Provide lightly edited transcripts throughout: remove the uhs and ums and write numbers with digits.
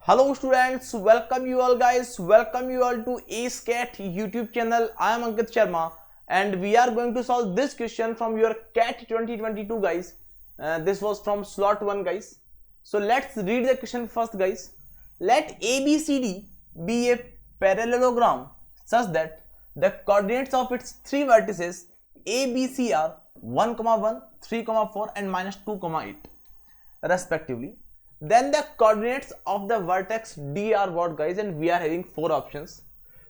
Hello students, welcome you all guys, welcome you all to CAT YouTube channel. I am Ankit Sharma and we are going to solve this question from your CAT 2022 guys. This was from slot 1 guys. So let's read the question first guys. Let ABCD be a parallelogram such that the coordinates of its three vertices ABC are 1, 1, 3, 4 and -2, 8 respectively. Then the coordinates of the vertex D are what guys, and we are having 4 options.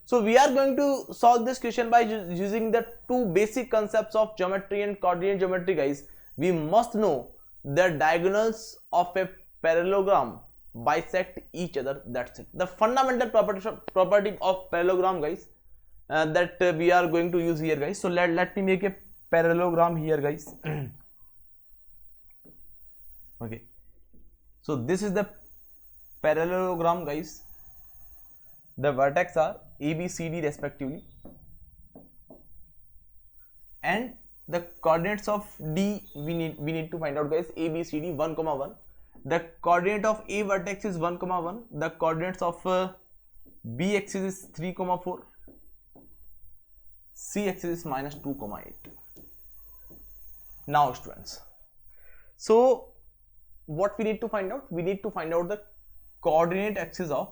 So we are going to solve this question by using the two basic concepts of geometry and coordinate geometry guys. We must know the diagonals of a parallelogram bisect each other. That's it, the fundamental property of parallelogram guys, that we are going to use here guys. So let me make a parallelogram here guys. Okay, so this is the parallelogram guys. The vertex are A, B, C, D respectively, and the coordinates of D we need to find out guys. A, B, C, D 1, 1. The coordinate of A vertex is 1, 1. The coordinates of B axis is 3, 4. C axis is -2, 8. Now students, so what we need to find out? We need to find out the coordinate axis of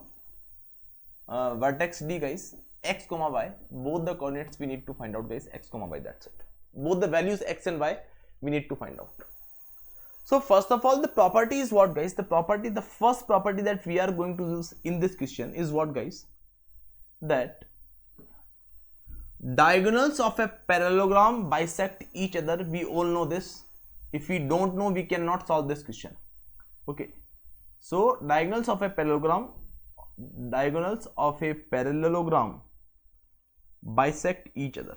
vertex D guys, x, y. Both the coordinates we need to find out guys, x, y. That's it. Both the values x and y we need to find out. So first of all, the property is what guys? The first property that we are going to use in this question is what guys? That diagonals of a parallelogram bisect each other. We all know this. If we don't know, we cannot solve this question. Okay, so diagonals of a parallelogram bisect each other.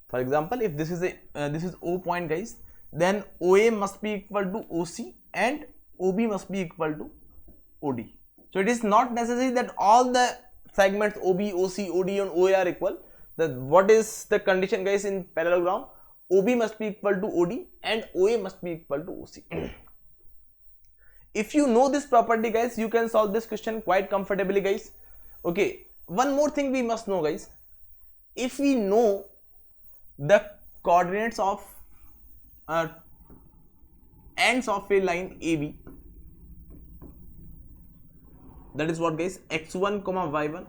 For example, if this is O point guys, then OA must be equal to OC and OB must be equal to OD. So it is not necessary that all the segments OB, OC, OD and OA are equal. What is the condition guys in parallelogram? OB must be equal to OD and OA must be equal to OC. If you know this property guys, you can solve this question quite comfortably guys. Okay, one more thing we must know guys. If we know the coordinates of ends of a line AB, that is what guys, x1, y1.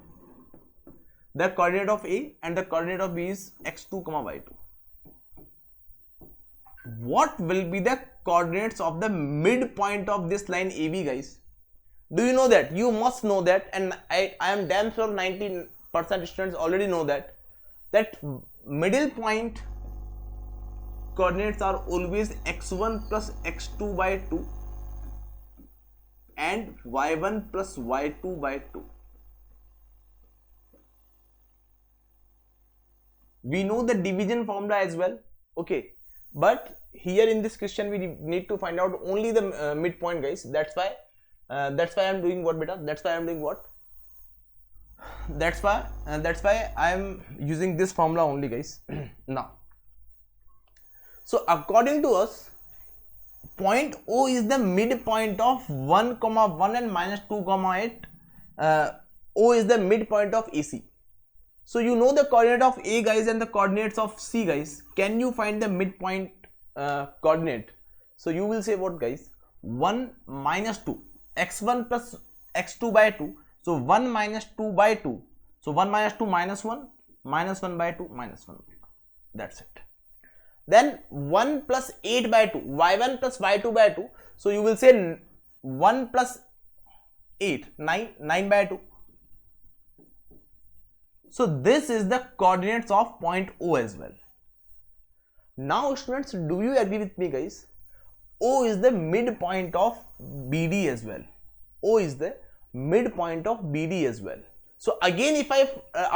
The coordinate of A and the coordinate of B is x2, y2. What will be the coordinates of the midpoint of this line AB guys? Do you know that? You must know that, and I am damn sure 90% students already know that middle point coordinates are always x1 plus x2 by 2 and y1 plus y2 by 2. We know the division formula as well. Okay, but here in this question we need to find out only the midpoint guys. That's why I am doing what beta? That's why I am using this formula only guys. Now, so according to us, point O is the midpoint of 1, 1 and -2, 8. O is the midpoint of AC. So you know the coordinate of A guys and the coordinates of C guys. Can you find the midpoint coordinate? So you will say what guys? 1 minus 2, x1 plus x2 by 2. So 1 minus 2 by 2. So 1 minus 2 minus 1, minus 1 by 2, minus 1 by 2. That's it. Then 1 plus 8 by 2, y1 plus y2 by 2. So you will say 1 plus 8, 9 by 2. So this is the coordinates of point O as well. Now students, do you agree with me guys? O is the midpoint of BD as well. O is the midpoint of BD as well. So again, if I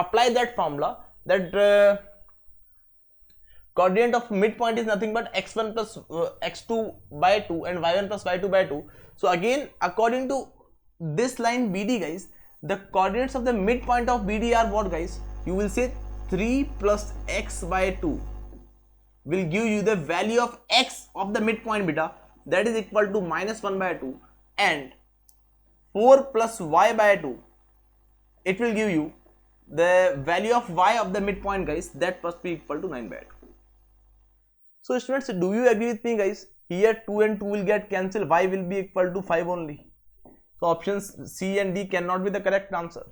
apply that formula, that coordinate of midpoint is nothing but x1 plus x2 by 2 and y1 plus y2 by 2. So again, according to this line BD guys, the coordinates of the midpoint of BD are what guys? You will say 3 plus x by 2 will give you the value of x of the midpoint beta, that is equal to -1 by 2, and 4 plus y by 2, it will give you the value of y of the midpoint, guys. That must be equal to 9 by 2. So students, do you agree with me, guys? Here 2 and 2 will get cancelled, y will be equal to 5 only. So options C and D cannot be the correct answer.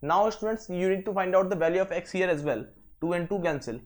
Now students, you need to find out the value of x here as well. 2 and 2 cancel.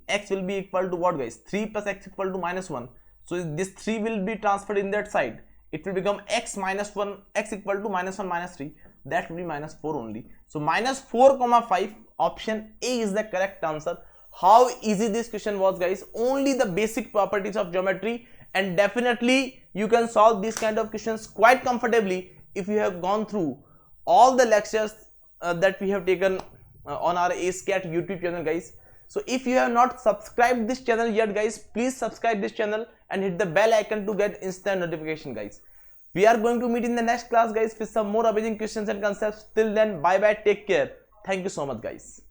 X will be equal to what, guys? 3 plus x equal to minus 1. So this 3 will be transferred in that side. It will become x minus 1, x equal to minus 1 minus 3. That will be minus 4 only. So minus 4 comma 5, option A is the correct answer. How easy this question was, guys. Only the basic properties of geometry, and definitely you can solve these kind of questions quite comfortably if you have gone through all the lectures that we have taken on our ASCAT YouTube channel, guys. So if you have not subscribed this channel yet, guys, please subscribe this channel and hit the bell icon to get instant notification, guys. We are going to meet in the next class, guys, with some more amazing questions and concepts. Till then, bye bye, take care. Thank you so much, guys.